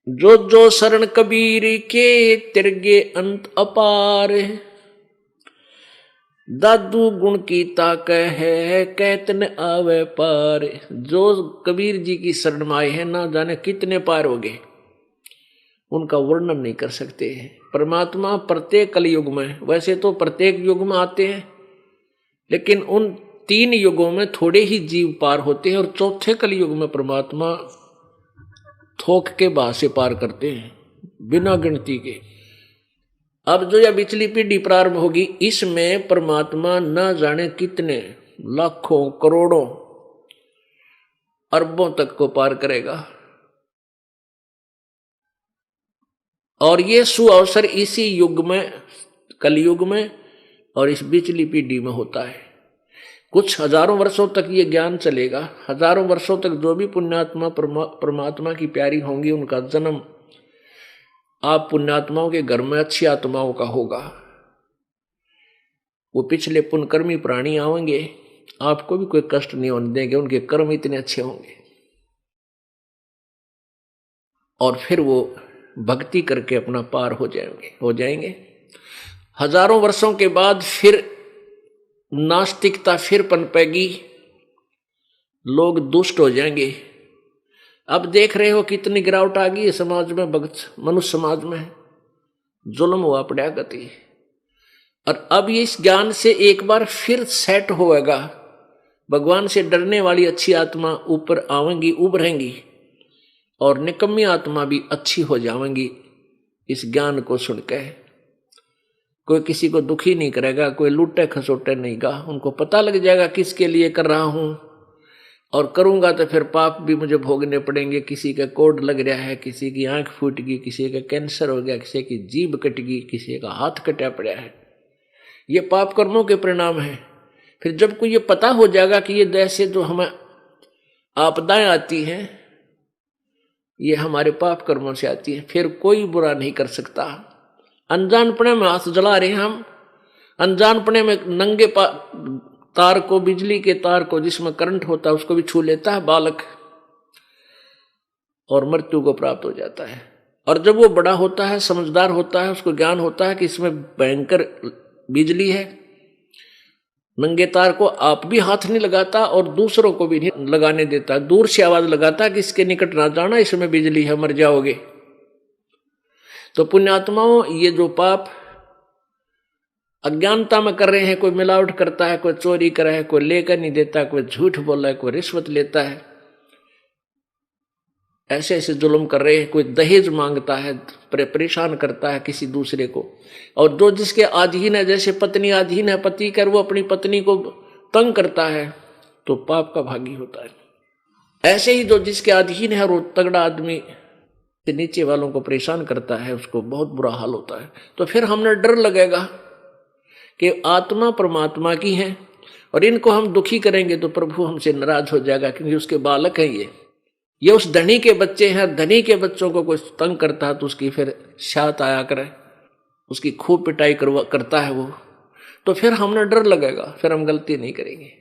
जो जो शरण कबीर के तिरगे अंत अपार। दादू गुण की ताक है कहतन आवे पार। जो कबीर जी की शरण में आए हैं ना जाने कितने पार हो गए, उनका वर्णन नहीं कर सकते हैं। परमात्मा प्रत्येक कलयुग में, वैसे तो प्रत्येक युग में आते हैं, लेकिन उन 3 युगों में थोड़े ही जीव पार होते हैं और चौथे कलयुग में परमात्मा थोक के भाव से पार करते हैं बिना गिनती के। अब जो यह पिछली पीढ़ी प्रारंभ होगी, इसमें परमात्मा न जाने कितने लाखों करोड़ों अरबों तक को पार करेगा। और ये सुअवसर इसी युग में, कलयुग में और इस पिछली पीढ़ी में होता है। कुछ हजारों वर्षों तक ये ज्ञान चलेगा। हजारों वर्षों तक जो भी पुण्यात्मा परमात्मा की प्यारी होंगी, उनका जन्म आप पुण्यात्माओं के घर में अच्छी आत्माओं का होगा। वो पिछले पुण्यकर्मी प्राणी आएंगे, आपको भी कोई कष्ट नहीं होने देंगे, उनके कर्म इतने अच्छे होंगे। और फिर वो भक्ति करके अपना पार हो जाएंगे। हजारों वर्षों के बाद फिर नास्तिकता फिर पनपेगी, लोग दुष्ट हो जाएंगे। अब देख रहे हो कितनी गिरावट आ गई है समाज में, भक्त मनुष्य समाज में जुल्म हुआ पड़ा गति। और अब इस ज्ञान से एक बार फिर सेट होएगा, भगवान से डरने वाली अच्छी आत्मा ऊपर आवेंगी, उभरेंगी, और निकम्मी आत्मा भी अच्छी हो जाएंगी। इस ज्ञान को सुनकर कोई किसी को दुखी नहीं करेगा, कोई लूटे खसोटे नहीं गा। उनको पता लग जाएगा किसके लिए कर रहा हूं, और करूंगा तो फिर पाप भी मुझे भोगने पड़ेंगे। किसी का कोड लग रहा है, किसी की आंख फूट गई, किसी का कैंसर हो गया, किसी की जीभ कट गई, किसी का हाथ कटा पड़ा है, ये पाप कर्मों के परिणाम है। फिर जब को ये पता हो जाएगा कि ये जैसे जो हमें आपदाएं आती हैं, ये हमारे पाप कर्मों से आती है, फिर कोई बुरा नहीं कर सकता। अनजानपने में हाथ जला रहे हैं हम, अनजानपने में नंगे तार को, बिजली के तार को जिसमें करंट होता है, उसको भी छू लेता है बालक और मृत्यु को प्राप्त हो जाता है। और जब वो बड़ा होता है, समझदार होता है, उसको ज्ञान होता है कि इसमें भयंकर बिजली है, नंगे तार को आप भी हाथ नहीं लगाता और दूसरों को भी नहीं लगाने देता, दूर से आवाज लगाता कि इसके निकट ना जाना, इसमें बिजली है, मर जाओगे। तो पुण्यात्माओं, ये जो पाप अज्ञानता में कर रहे हैं, कोई मिलावट करता है, कोई चोरी कर रहा है, कोई लेकर नहीं देता, कोई झूठ बोल रहा है, कोई रिश्वत लेता है, ऐसे ऐसे जुल्म कर रहे हैं, कोई दहेज मांगता है, परेशान करता है किसी दूसरे को। और जो जिसके अधीन है, जैसे पत्नी अधीन है पति कर, वो अपनी पत्नी को तंग करता है तो पाप का भागी होता है। ऐसे ही जो जिसके अधीन है, वो तगड़ा आदमी नीचे वालों को परेशान करता है, उसको बहुत बुरा हाल होता है। तो फिर हमने डर लगेगा कि आत्मा परमात्मा की है और इनको हम दुखी करेंगे तो प्रभु हमसे नाराज हो जाएगा, क्योंकि उसके बालक हैं ये उस धनी के बच्चे हैं। धनी के बच्चों को कोई तंग करता है तो उसकी फिर शात आया करे, उसकी खूब पिटाई करता है वो, तो फिर हमने डर लगेगा, फिर हम गलती नहीं करेंगे।